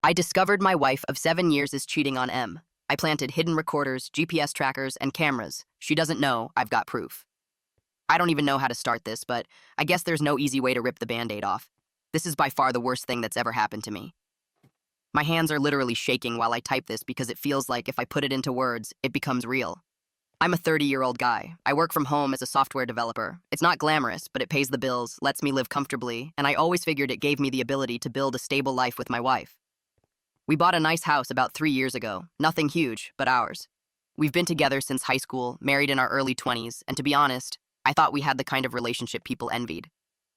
I discovered my wife of 7 years is cheating on M. I planted hidden recorders, GPS trackers, and cameras. She doesn't know I've got proof. I don't even know how to start this, but I guess there's no easy way to rip the Band-Aid off. This is by far the worst thing that's ever happened to me. My hands are literally shaking while I type this because it feels like if I put it into words, it becomes real. I'm a 30-year-old guy. I work from home as a software developer. It's not glamorous, but it pays the bills, lets me live comfortably, and I always figured it gave me the ability to build a stable life with my wife. We bought a nice house about 3 years ago. Nothing huge, but ours. We've been together since high school, married in our early 20s, and to be honest, I thought we had the kind of relationship people envied.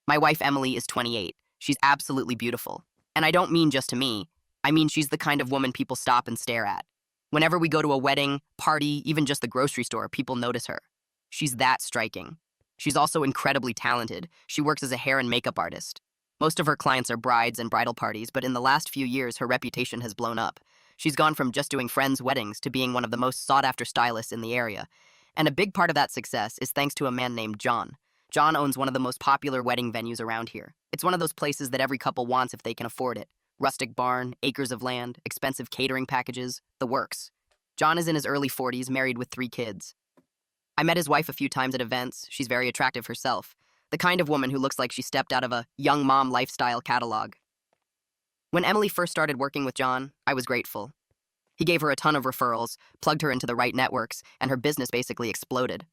My wife Emily is 28. She's absolutely beautiful. And I don't mean just to me. I mean she's the kind of woman people stop and stare at. Whenever we go to a wedding, party, even just the grocery store, people notice her. She's that striking. She's also incredibly talented. She works as a hair and makeup artist. Most of her clients are brides and bridal parties, but in the last few years, her reputation has blown up. She's gone from just doing friends' weddings to being one of the most sought-after stylists in the area. And a big part of that success is thanks to a man named John. John owns one of the most popular wedding venues around here. It's one of those places that every couple wants if they can afford it. Rustic barn, acres of land, expensive catering packages, the works. John is in his early 40s, married with 3 kids. I met his wife a few times at events. She's very attractive herself. The kind of woman who looks like she stepped out of a young mom lifestyle catalog. When Emily first started working with John, I was grateful. He gave her a ton of referrals, plugged her into the right networks, and her business basically exploded.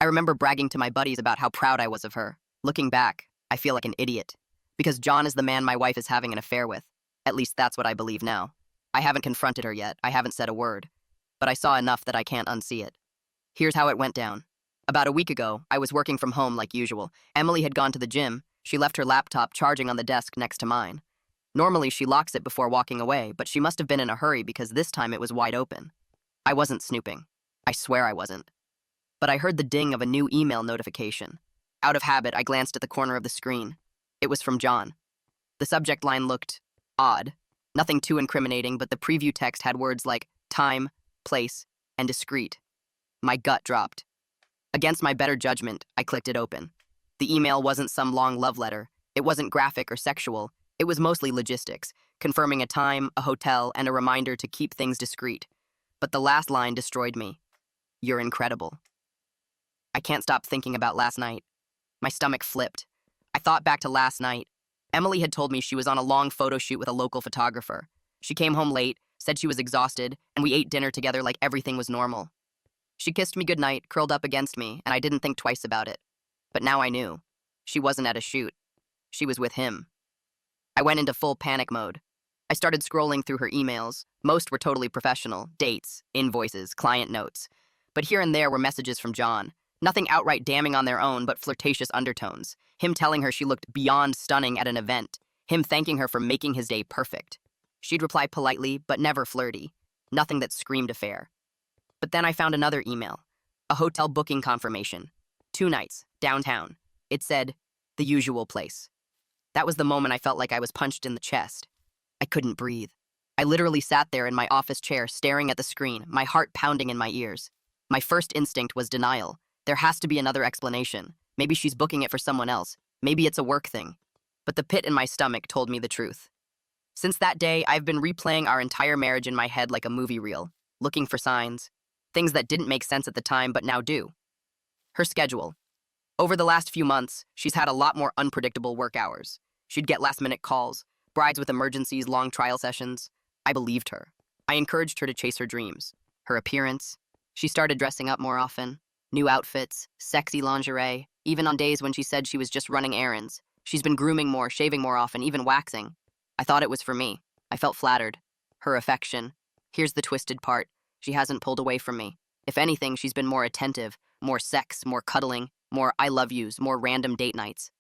I remember bragging to my buddies about how proud I was of her. Looking back, I feel like an idiot. Because John is the man my wife is having an affair with. At least that's what I believe now. I haven't confronted her yet, I haven't said a word. But I saw enough that I can't unsee it. Here's how it went down. About a week ago, I was working from home like usual. Emily had gone to the gym. She left her laptop charging on the desk next to mine. Normally, she locks it before walking away, but she must have been in a hurry because this time it was wide open. I wasn't snooping. I swear I wasn't. But I heard the ding of a new email notification. Out of habit, I glanced at the corner of the screen. It was from John. The subject line looked odd. Nothing too incriminating, but the preview text had words like time, place, and discreet. My gut dropped. Against my better judgment, I clicked it open. The email wasn't some long love letter. It wasn't graphic or sexual. It was mostly logistics, confirming a time, a hotel, and a reminder to keep things discreet. But the last line destroyed me. You're incredible. I can't stop thinking about last night. My stomach flipped. I thought back to last night. Emily had told me she was on a long photo shoot with a local photographer. She came home late, said she was exhausted, and we ate dinner together like everything was normal. She kissed me goodnight, curled up against me, and I didn't think twice about it. But now I knew. She wasn't at a shoot. She was with him. I went into full panic mode. I started scrolling through her emails. Most were totally professional, dates, invoices, client notes. But here and there were messages from John. Nothing outright damning on their own, but flirtatious undertones. Him telling her she looked beyond stunning at an event. Him thanking her for making his day perfect. She'd reply politely, but never flirty. Nothing that screamed affair. But then I found another email. A hotel booking confirmation. 2 nights, downtown. It said, the usual place. That was the moment I felt like I was punched in the chest. I couldn't breathe. I literally sat there in my office chair staring at the screen, my heart pounding in my ears. My first instinct was denial. There has to be another explanation. Maybe she's booking it for someone else. Maybe it's a work thing. But the pit in my stomach told me the truth. Since that day, I've been replaying our entire marriage in my head like a movie reel, looking for signs. Things that didn't make sense at the time but now do. Her schedule. Over the last few months, she's had a lot more unpredictable work hours. She'd get last-minute calls, brides with emergencies, long trial sessions. I believed her. I encouraged her to chase her dreams. Her appearance. She started dressing up more often. New outfits, sexy lingerie, even on days when she said she was just running errands. She's been grooming more, shaving more often, even waxing. I thought it was for me. I felt flattered. Her affection. Here's the twisted part. She hasn't pulled away from me. If anything, she's been more attentive, more sex, more cuddling, more I love yous, more random date nights.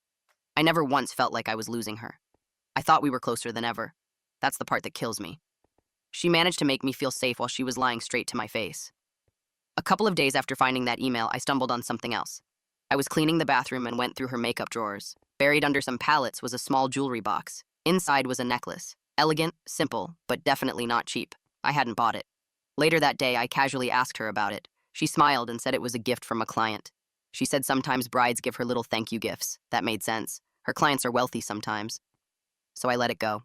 I never once felt like I was losing her. I thought we were closer than ever. That's the part that kills me. She managed to make me feel safe while she was lying straight to my face. A couple of days after finding that email, I stumbled on something else. I was cleaning the bathroom and went through her makeup drawers. Buried under some palettes was a small jewelry box. Inside was a necklace. Elegant, simple, but definitely not cheap. I hadn't bought it. Later that day, I casually asked her about it. She smiled and said it was a gift from a client. She said sometimes brides give her little thank you gifts. That made sense. Her clients are wealthy sometimes. So I let it go.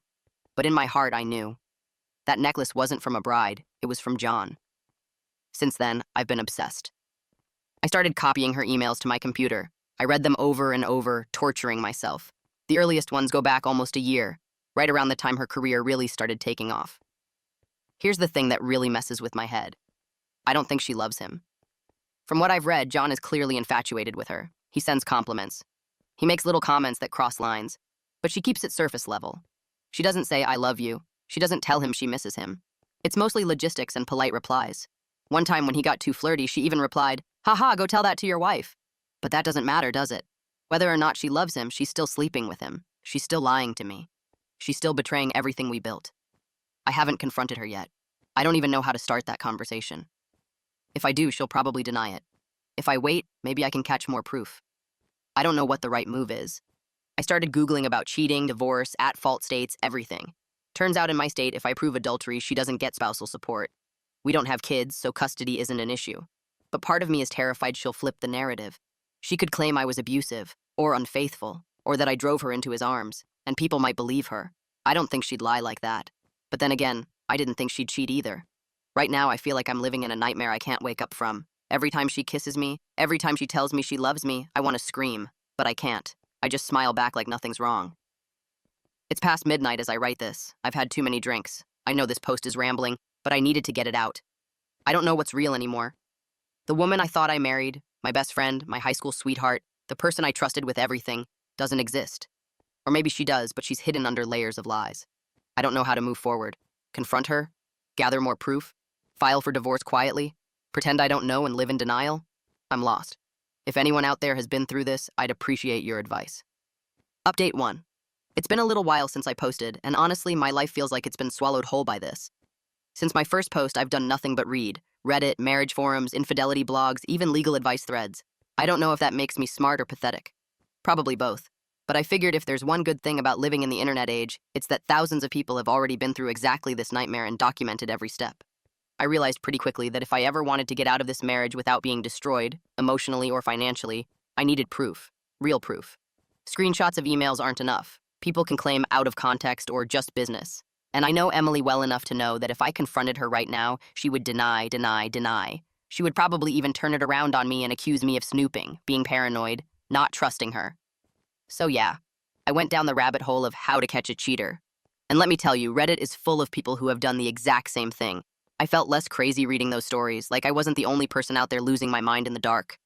But in my heart, I knew. That necklace wasn't from a bride, it was from John. Since then, I've been obsessed. I started copying her emails to my computer. I read them over and over, torturing myself. The earliest ones go back almost a year, right around the time her career really started taking off. Here's the thing that really messes with my head. I don't think she loves him. From what I've read, John is clearly infatuated with her. He sends compliments. He makes little comments that cross lines, but she keeps it surface level. She doesn't say, "I love you." She doesn't tell him she misses him. It's mostly logistics and polite replies. One time when he got too flirty, she even replied, "Haha, go tell that to your wife." But that doesn't matter, does it? Whether or not she loves him, she's still sleeping with him. She's still lying to me. She's still betraying everything we built. I haven't confronted her yet. I don't even know how to start that conversation. If I do, she'll probably deny it. If I wait, maybe I can catch more proof. I don't know what the right move is. I started Googling about cheating, divorce, at-fault states, everything. Turns out in my state, if I prove adultery, she doesn't get spousal support. We don't have kids, so custody isn't an issue. But part of me is terrified she'll flip the narrative. She could claim I was abusive, or unfaithful, or that I drove her into his arms, and people might believe her. I don't think she'd lie like that. But then again, I didn't think she'd cheat either. Right now, I feel like I'm living in a nightmare I can't wake up from. Every time she kisses me, every time she tells me she loves me, I want to scream, but I can't. I just smile back like nothing's wrong. It's past midnight as I write this. I've had too many drinks. I know this post is rambling, but I needed to get it out. I don't know what's real anymore. The woman I thought I married, my best friend, my high school sweetheart, the person I trusted with everything, doesn't exist. Or maybe she does, but she's hidden under layers of lies. I don't know how to move forward. Confront her? Gather more proof? File for divorce quietly? Pretend I don't know and live in denial? I'm lost. If anyone out there has been through this, I'd appreciate your advice. Update 1. It's been a little while since I posted, and honestly, my life feels like it's been swallowed whole by this. Since my first post, I've done nothing but read. Reddit, marriage forums, infidelity blogs, even legal advice threads. I don't know if that makes me smart or pathetic. Probably both. But I figured if there's one good thing about living in the internet age, it's that thousands of people have already been through exactly this nightmare and documented every step. I realized pretty quickly that if I ever wanted to get out of this marriage without being destroyed, emotionally or financially, I needed proof. Real proof. Screenshots of emails aren't enough. People can claim out of context or just business. And I know Emily well enough to know that if I confronted her right now, she would deny. She would probably even turn it around on me and accuse me of snooping, being paranoid, not trusting her. So yeah, I went down the rabbit hole of how to catch a cheater. And let me tell you, Reddit is full of people who have done the exact same thing. I felt less crazy reading those stories, like I wasn't the only person out there losing my mind in the dark.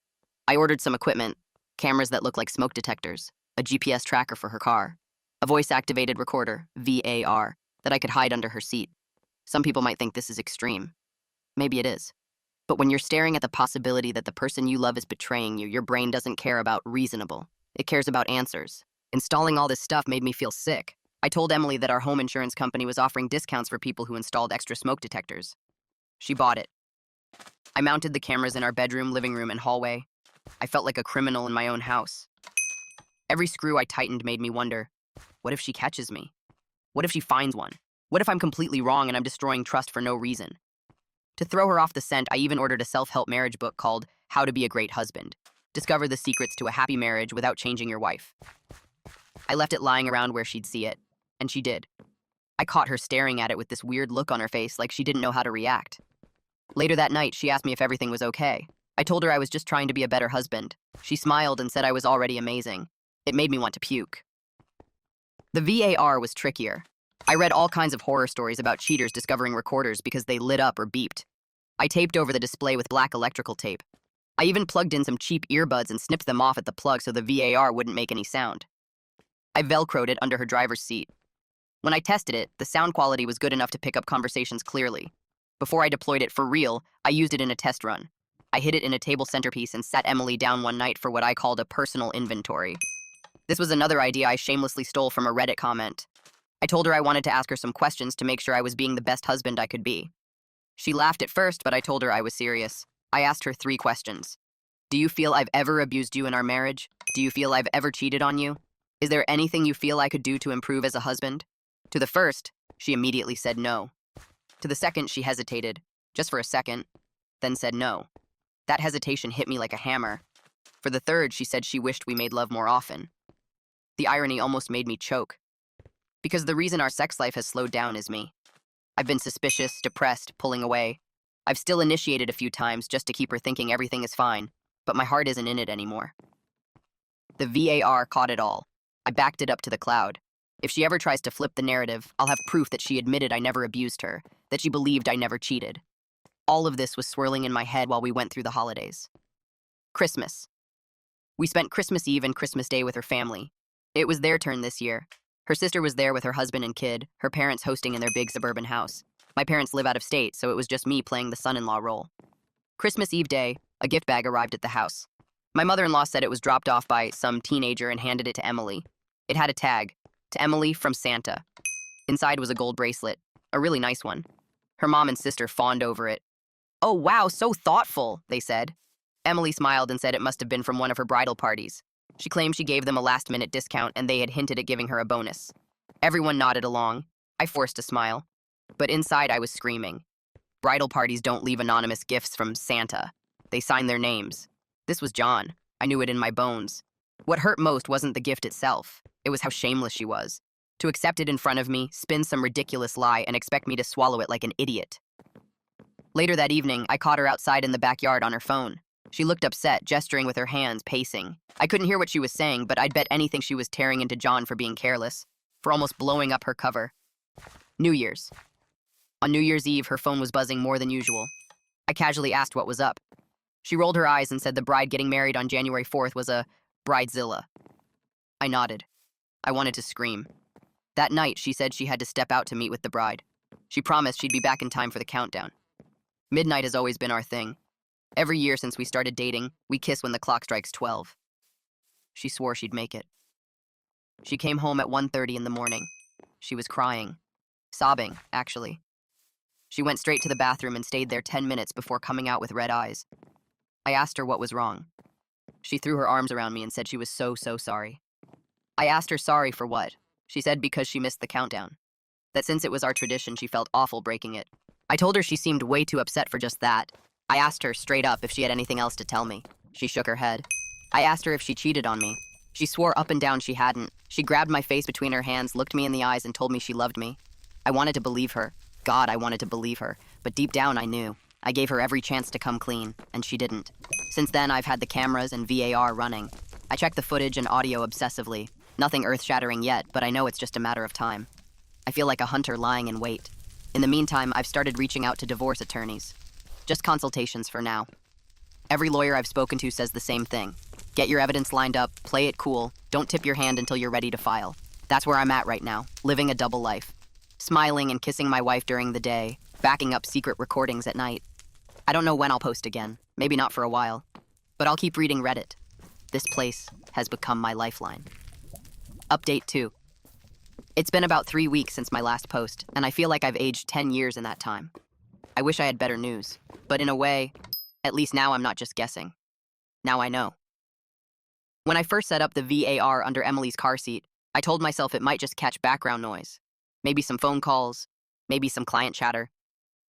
I ordered some equipment, cameras that look like smoke detectors, a GPS tracker for her car, a voice-activated recorder, VAR, that I could hide under her seat. Some people might think this is extreme. Maybe it is. But when you're staring at the possibility that the person you love is betraying you, your brain doesn't care about reasonable. It cares about answers. Installing all this stuff made me feel sick. I told Emily that our home insurance company was offering discounts for people who installed extra smoke detectors. She bought it. I mounted the cameras in our bedroom, living room, and hallway. I felt like a criminal in my own house. Every screw I tightened made me wonder, what if she catches me? What if she finds one? What if I'm completely wrong and I'm destroying trust for no reason? To throw her off the scent, I even ordered a self-help marriage book called How to Be a Great Husband. Discover the secrets to a happy marriage without changing your wife. I left it lying around where she'd see it, and she did. I caught her staring at it with this weird look on her face like she didn't know how to react. Later that night, she asked me if everything was okay. I told her I was just trying to be a better husband. She smiled and said I was already amazing. It made me want to puke. The VAR was trickier. I read all kinds of horror stories about cheaters discovering recorders because they lit up or beeped. I taped over the display with black electrical tape. I even plugged in some cheap earbuds and snipped them off at the plug so the VAR wouldn't make any sound. I velcroed it under her driver's seat. When I tested it, the sound quality was good enough to pick up conversations clearly. Before I deployed it for real, I used it in a test run. I hid it in a table centerpiece and sat Emily down one night for what I called a personal inventory. This was another idea I shamelessly stole from a Reddit comment. I told her I wanted to ask her some questions to make sure I was being the best husband I could be. She laughed at first, but I told her I was serious. I asked her 3 questions. Do you feel I've ever abused you in our marriage? Do you feel I've ever cheated on you? Is there anything you feel I could do to improve as a husband? To the first, she immediately said no. To the second, she hesitated, just for a second, then said no. That hesitation hit me like a hammer. For the third, she said she wished we made love more often. The irony almost made me choke. Because the reason our sex life has slowed down is me. I've been suspicious, depressed, pulling away. I've still initiated a few times just to keep her thinking everything is fine, but my heart isn't in it anymore. The VAR caught it all. I backed it up to the cloud. If she ever tries to flip the narrative, I'll have proof that she admitted I never abused her, that she believed I never cheated. All of this was swirling in my head while we went through the holidays. Christmas. We spent Christmas Eve and Christmas Day with her family. It was their turn this year. Her sister was there with her husband and kid, her parents hosting in their big suburban house. My parents live out of state, so it was just me playing the son-in-law role. Christmas Eve day, a gift bag arrived at the house. My mother-in-law said it was dropped off by some teenager and handed it to Emily. It had a tag, "To Emily from Santa." Inside was a gold bracelet, a really nice one. Her mom and sister fawned over it. "Oh wow, so thoughtful," they said. Emily smiled and said it must have been from one of her bridal parties. She claimed she gave them a last-minute discount and they had hinted at giving her a bonus. Everyone nodded along. I forced a smile. But inside I was screaming. Bridal parties don't leave anonymous gifts from Santa. They sign their names. This was John. I knew it in my bones. What hurt most wasn't the gift itself. It was how shameless she was. To accept it in front of me, spin some ridiculous lie, and expect me to swallow it like an idiot. Later that evening, I caught her outside in the backyard on her phone. She looked upset, gesturing with her hands, pacing. I couldn't hear what she was saying, but I'd bet anything she was tearing into John for being careless, for almost blowing up her cover. New Year's. On New Year's Eve, her phone was buzzing more than usual. I casually asked what was up. She rolled her eyes and said the bride getting married on January 4th was a bridezilla. I nodded. I wanted to scream. That night, she said she had to step out to meet with the bride. She promised she'd be back in time for the countdown. Midnight has always been our thing. Every year since we started dating, we kiss when the clock strikes 12. She swore she'd make it. She came home at 1:30 in the morning. She was crying. Sobbing, actually. She went straight to the bathroom and stayed there 10 minutes before coming out with red eyes. I asked her what was wrong. She threw her arms around me and said she was so sorry. I asked her sorry for what. She said because she missed the countdown. That since it was our tradition, she felt awful breaking it. I told her she seemed way too upset for just that. I asked her straight up if she had anything else to tell me. She shook her head. I asked her if she cheated on me. She swore up and down she hadn't. She grabbed my face between her hands, looked me in the eyes, and told me she loved me. I wanted to believe her. God, I wanted to believe her. But deep down, I knew. I gave her every chance to come clean, and she didn't. Since then, I've had the cameras and VAR running. I check the footage and audio obsessively. Nothing earth-shattering yet, but I know it's just a matter of time. I feel like a hunter lying in wait. In the meantime, I've started reaching out to divorce attorneys. Just consultations for now. Every lawyer I've spoken to says the same thing. Get your evidence lined up, play it cool, don't tip your hand until you're ready to file. That's where I'm at right now, living a double life. Smiling and kissing my wife during the day, backing up secret recordings at night. I don't know when I'll post again, maybe not for a while. But I'll keep reading Reddit. This place has become my lifeline. Update 2. It's been about 3 weeks since my last post, and I feel like I've aged 10 years in that time. I wish I had better news, but in a way, at least now I'm not just guessing. Now I know. When I first set up the VAR under Emily's car seat, I told myself it might just catch background noise. Maybe some phone calls, maybe some client chatter.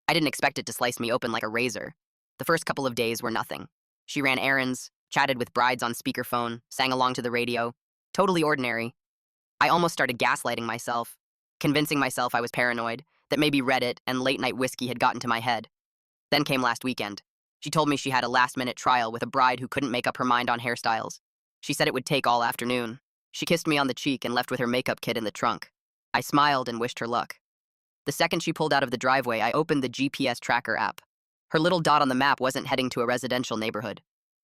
I didn't expect it to slice me open like a razor. The first couple of days were nothing. She ran errands, chatted with brides on speakerphone, sang along to the radio. Totally ordinary. I almost started gaslighting myself, convincing myself I was paranoid, that maybe Reddit and late-night whiskey had gotten to my head. Then came last weekend. She told me she had a last-minute trial with a bride who couldn't make up her mind on hairstyles. She said it would take all afternoon. She kissed me on the cheek and left with her makeup kit in the trunk. I smiled and wished her luck. The second she pulled out of the driveway, I opened the GPS tracker app. Her little dot on the map wasn't heading to a residential neighborhood.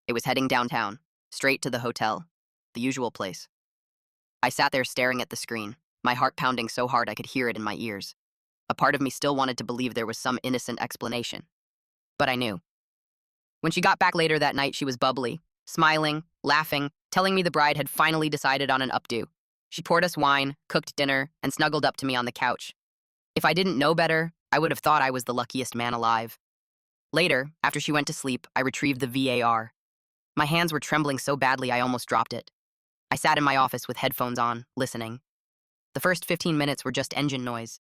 It was heading downtown, straight to the hotel, the usual place. I sat there staring at the screen, my heart pounding so hard I could hear it in my ears. A part of me still wanted to believe there was some innocent explanation. But I knew. When she got back later that night, she was bubbly, smiling, laughing, telling me the bride had finally decided on an updo. She poured us wine, cooked dinner, and snuggled up to me on the couch. If I didn't know better, I would have thought I was the luckiest man alive. Later, after she went to sleep, I retrieved the VAR. My hands were trembling so badly I almost dropped it. I sat in my office with headphones on, listening. The first 15 minutes were just engine noise.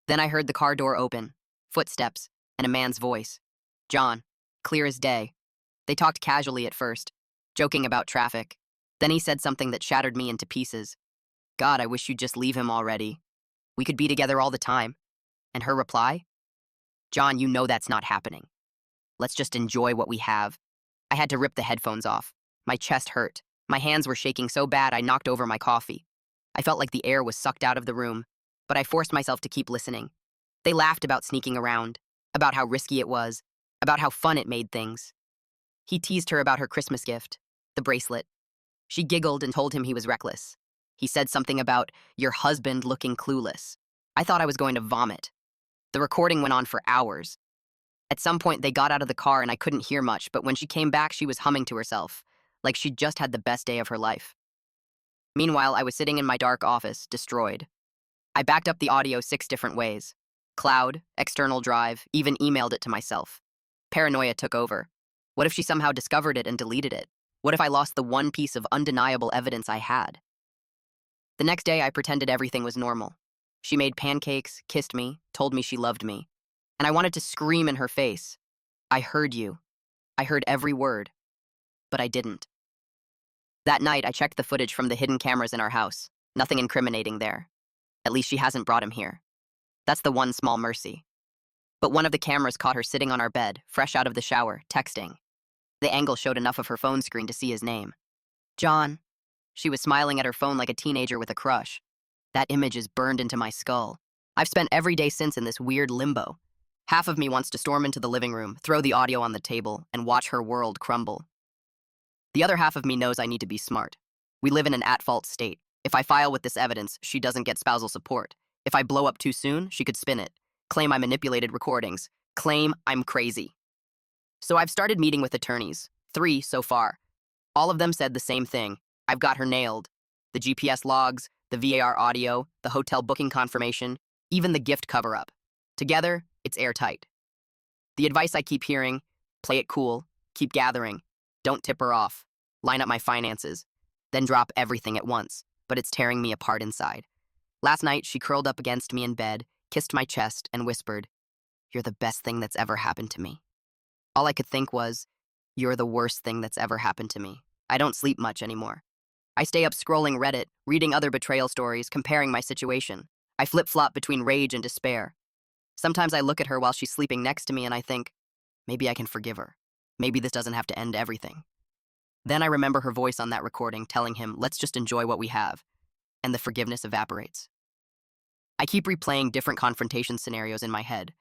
Then I heard the car door open, footsteps, and a man's voice. John, clear as day. They talked casually at first, joking about traffic. Then he said something that shattered me into pieces. God, I wish you'd just leave him already. We could be together all the time. And her reply? John, you know that's not happening. Let's just enjoy what we have. I had to rip the headphones off. My chest hurt. My hands were shaking so bad I knocked over my coffee. I felt like the air was sucked out of the room, but I forced myself to keep listening. They laughed about sneaking around, about how risky it was, about how fun it made things. He teased her about her Christmas gift, the bracelet. She giggled and told him he was reckless. He said something about your husband looking clueless. I thought I was going to vomit. The recording went on for hours. At some point, they got out of the car and I couldn't hear much, but when she came back, she was humming to herself, like she'd just had the best day of her life. Meanwhile, I was sitting in my dark office, destroyed. I backed up the audio 6 different ways. Cloud, external drive, even emailed it to myself. Paranoia took over. What if she somehow discovered it and deleted it? What if I lost the one piece of undeniable evidence I had? The next day, I pretended everything was normal. She made pancakes, kissed me, told me she loved me. And I wanted to scream in her face. I heard you. I heard every word. But I didn't. That night, I checked the footage from the hidden cameras in our house. Nothing incriminating there. At least she hasn't brought him here. That's the one small mercy. But one of the cameras caught her sitting on our bed, fresh out of the shower, texting. The angle showed enough of her phone screen to see his name. John. She was smiling at her phone like a teenager with a crush. That image is burned into my skull. I've spent every day since in this weird limbo. Half of me wants to storm into the living room, throw the audio on the table, and watch her world crumble. The other half of me knows I need to be smart. We live in an at-fault state. If I file with this evidence, she doesn't get spousal support. If I blow up too soon, she could spin it, claim I manipulated recordings, claim I'm crazy. So I've started meeting with attorneys, 3 so far. All of them said the same thing. I've got her nailed. The GPS logs, the VAR audio, the hotel booking confirmation, even the gift cover-up. Together, it's airtight. The advice I keep hearing, play it cool, keep gathering, don't tip her off, line up my finances, then drop everything at once, but it's tearing me apart inside. Last night, she curled up against me in bed, kissed my chest, and whispered, "You're the best thing that's ever happened to me." All I could think was, "You're the worst thing that's ever happened to me." I don't sleep much anymore. I stay up scrolling Reddit, reading other betrayal stories, comparing my situation. I flip-flop between rage and despair. Sometimes I look at her while she's sleeping next to me and I think, maybe I can forgive her. Maybe this doesn't have to end everything. Then I remember her voice on that recording telling him, let's just enjoy what we have, and the forgiveness evaporates. I keep replaying different confrontation scenarios in my head.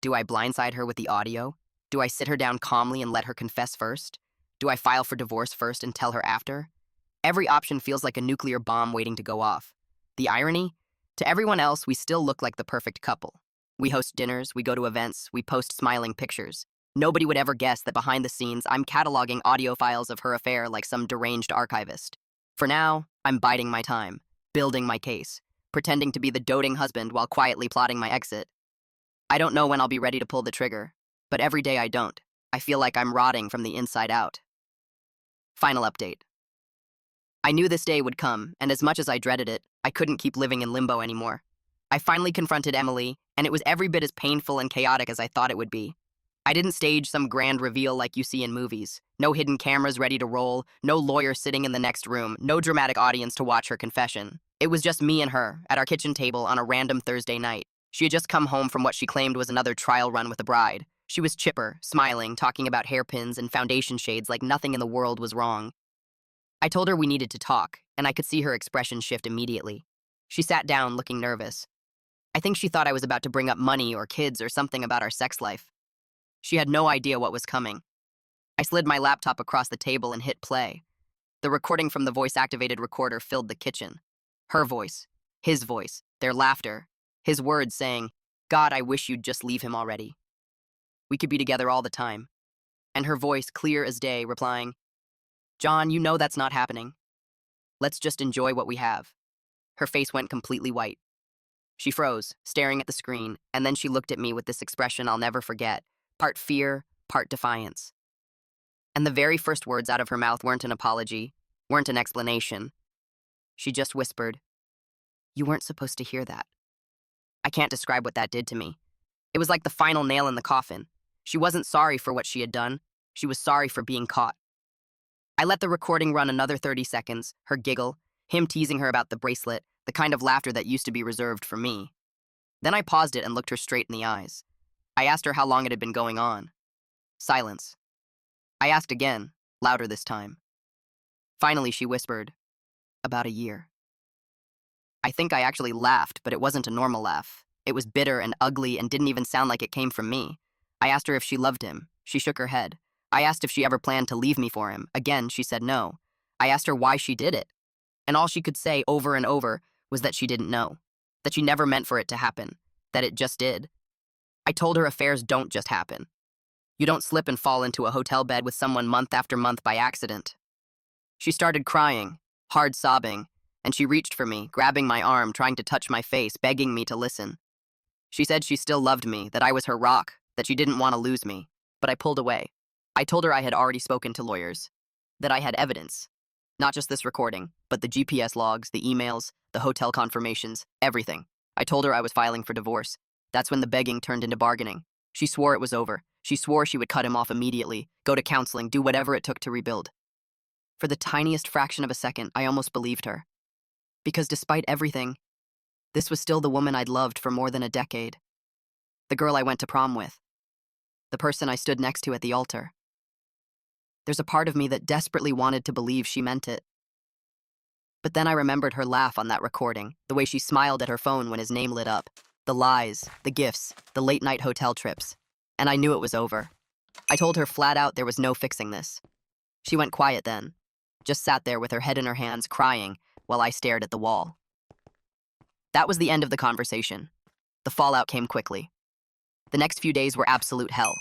Do I blindside her with the audio? Do I sit her down calmly and let her confess first? Do I file for divorce first and tell her after? Every option feels like a nuclear bomb waiting to go off. The irony? To everyone else, we still look like the perfect couple. We host dinners, we go to events, we post smiling pictures. Nobody would ever guess that behind the scenes, I'm cataloging audio files of her affair like some deranged archivist. For now, I'm biding my time, building my case, pretending to be the doting husband while quietly plotting my exit. I don't know when I'll be ready to pull the trigger, but every day I don't. I feel like I'm rotting from the inside out. Final update. I knew this day would come, and as much as I dreaded it, I couldn't keep living in limbo anymore. I finally confronted Emily, and it was every bit as painful and chaotic as I thought it would be. I didn't stage some grand reveal like you see in movies. No hidden cameras ready to roll, no lawyer sitting in the next room, no dramatic audience to watch her confession. It was just me and her, at our kitchen table on a random Thursday night. She had just come home from what she claimed was another trial run with a bride. She was chipper, smiling, talking about hairpins and foundation shades like nothing in the world was wrong. I told her we needed to talk, and I could see her expression shift immediately. She sat down, looking nervous. I think she thought I was about to bring up money or kids or something about our sex life. She had no idea what was coming. I slid my laptop across the table and hit play. The recording from the voice-activated recorder filled the kitchen. Her voice, his voice, their laughter, his words saying, "God, I wish you'd just leave him already. We could be together all the time." And her voice, clear as day, replying, "John, you know that's not happening. Let's just enjoy what we have." Her face went completely white. She froze, staring at the screen, and then she looked at me with this expression I'll never forget, part fear, part defiance. And the very first words out of her mouth weren't an apology, weren't an explanation. She just whispered, "You weren't supposed to hear that." I can't describe what that did to me. It was like the final nail in the coffin. She wasn't sorry for what she had done. She was sorry for being caught. I let the recording run another 30 seconds, her giggle, him teasing her about the bracelet, the kind of laughter that used to be reserved for me. Then I paused it and looked her straight in the eyes. I asked her how long it had been going on. Silence. I asked again, louder this time. Finally, she whispered, "About a year." I think I actually laughed, but it wasn't a normal laugh. It was bitter and ugly and didn't even sound like it came from me. I asked her if she loved him. She shook her head. I asked if she ever planned to leave me for him. Again, she said no. I asked her why she did it. And all she could say over and over was that she didn't know, that she never meant for it to happen, that it just did. I told her affairs don't just happen. You don't slip and fall into a hotel bed with someone month after month by accident. She started crying, hard sobbing, and she reached for me, grabbing my arm, trying to touch my face, begging me to listen. She said she still loved me, that I was her rock, that she didn't want to lose me, but I pulled away. I told her I had already spoken to lawyers, that I had evidence. Not just this recording, but the GPS logs, the emails, the hotel confirmations, everything. I told her I was filing for divorce. That's when the begging turned into bargaining. She swore it was over. She swore she would cut him off immediately, go to counseling, do whatever it took to rebuild. For the tiniest fraction of a second, I almost believed her. Because despite everything, this was still the woman I'd loved for more than a decade. The girl I went to prom with. The person I stood next to at the altar. There's a part of me that desperately wanted to believe she meant it. But then I remembered her laugh on that recording, the way she smiled at her phone when his name lit up, the lies, the gifts, the late-night hotel trips. And I knew it was over. I told her flat out there was no fixing this. She went quiet then, just sat there with her head in her hands, crying, while I stared at the wall. That was the end of the conversation. The fallout came quickly. The next few days were absolute hell.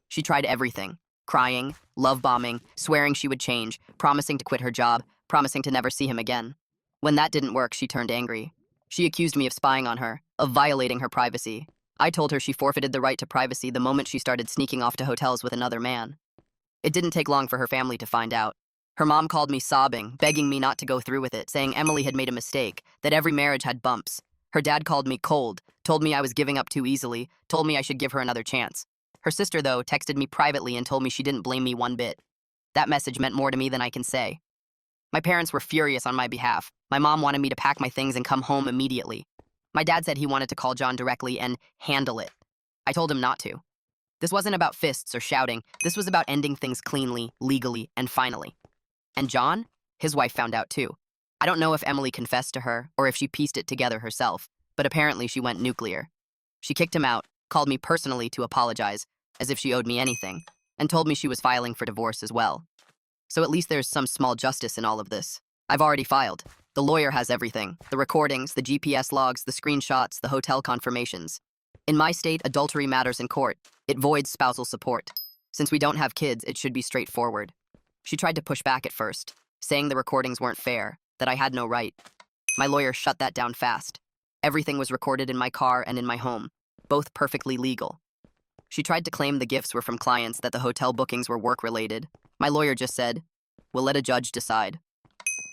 She tried everything. Crying, love bombing, swearing she would change, promising to quit her job, promising to never see him again. When that didn't work, she turned angry. She accused me of spying on her, of violating her privacy. I told her she forfeited the right to privacy the moment she started sneaking off to hotels with another man. It didn't take long for her family to find out. Her mom called me sobbing, begging me not to go through with it, saying Emily had made a mistake, that every marriage had bumps. Her dad called me cold, told me I was giving up too easily, told me I should give her another chance. Her sister, though, texted me privately and told me she didn't blame me one bit. That message meant more to me than I can say. My parents were furious on my behalf. My mom wanted me to pack my things and come home immediately. My dad said he wanted to call John directly and handle it. I told him not to. This wasn't about fists or shouting. This was about ending things cleanly, legally, and finally. And John? His wife found out too. I don't know if Emily confessed to her or if she pieced it together herself, but apparently she went nuclear. She kicked him out, called me personally to apologize, as if she owed me anything, and told me she was filing for divorce as well. So at least there's some small justice in all of this. I've already filed. The lawyer has everything. The recordings, the GPS logs, the screenshots, the hotel confirmations. In my state, adultery matters in court. It voids spousal support. Since we don't have kids, it should be straightforward. She tried to push back at first, saying the recordings weren't fair, that I had no right. My lawyer shut that down fast. Everything was recorded in my car and in my home, both perfectly legal. She tried to claim the gifts were from clients, that the hotel bookings were work-related. My lawyer just said, "We'll let a judge decide."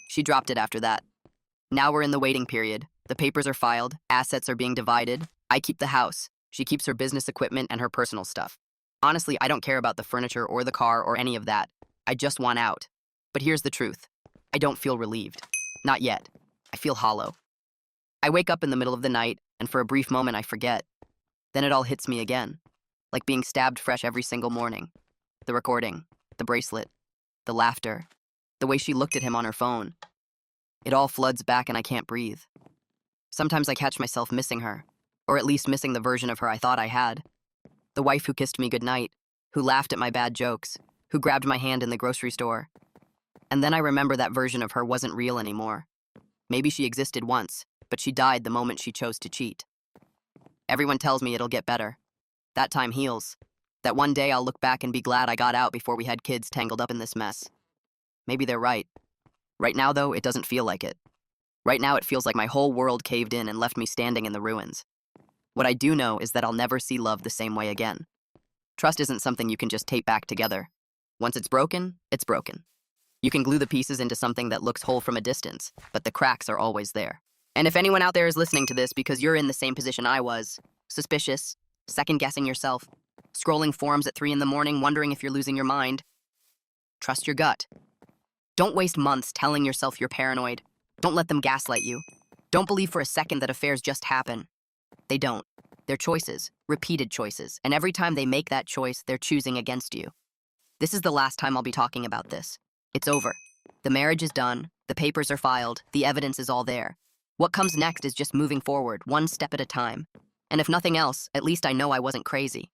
She dropped it after that. Now we're in the waiting period. The papers are filed, assets are being divided. I keep the house. She keeps her business equipment and her personal stuff. Honestly, I don't care about the furniture or the car or any of that. I just want out. But here's the truth. I don't feel relieved. Not yet. I feel hollow. I wake up in the middle of the night, and for a brief moment I forget. Then it all hits me again, like being stabbed fresh every single morning. The recording, the bracelet, the laughter, the way she looked at him on her phone. It all floods back and I can't breathe. Sometimes I catch myself missing her, or at least missing the version of her I thought I had. The wife who kissed me goodnight, who laughed at my bad jokes, who grabbed my hand in the grocery store. And then I remember that version of her wasn't real anymore. Maybe she existed once, but she died the moment she chose to cheat. Everyone tells me it'll get better. That time heals. That one day I'll look back and be glad I got out before we had kids tangled up in this mess. Maybe they're right. Right now, though, it doesn't feel like it. Right now, it feels like my whole world caved in and left me standing in the ruins. What I do know is that I'll never see love the same way again. Trust isn't something you can just tape back together. Once it's broken, it's broken. You can glue the pieces into something that looks whole from a distance, but the cracks are always there. And if anyone out there is listening to this because you're in the same position I was, suspicious, second-guessing yourself, scrolling forums at 3 in the morning wondering if you're losing your mind, trust your gut. Don't waste months telling yourself you're paranoid. Don't let them gaslight you. Don't believe for a second that affairs just happen. They don't. They're choices, repeated choices, and every time they make that choice, they're choosing against you. This is the last time I'll be talking about this. It's over. The marriage is done, the papers are filed, the evidence is all there. What comes next is just moving forward, one step at a time. And if nothing else, at least I know I wasn't crazy.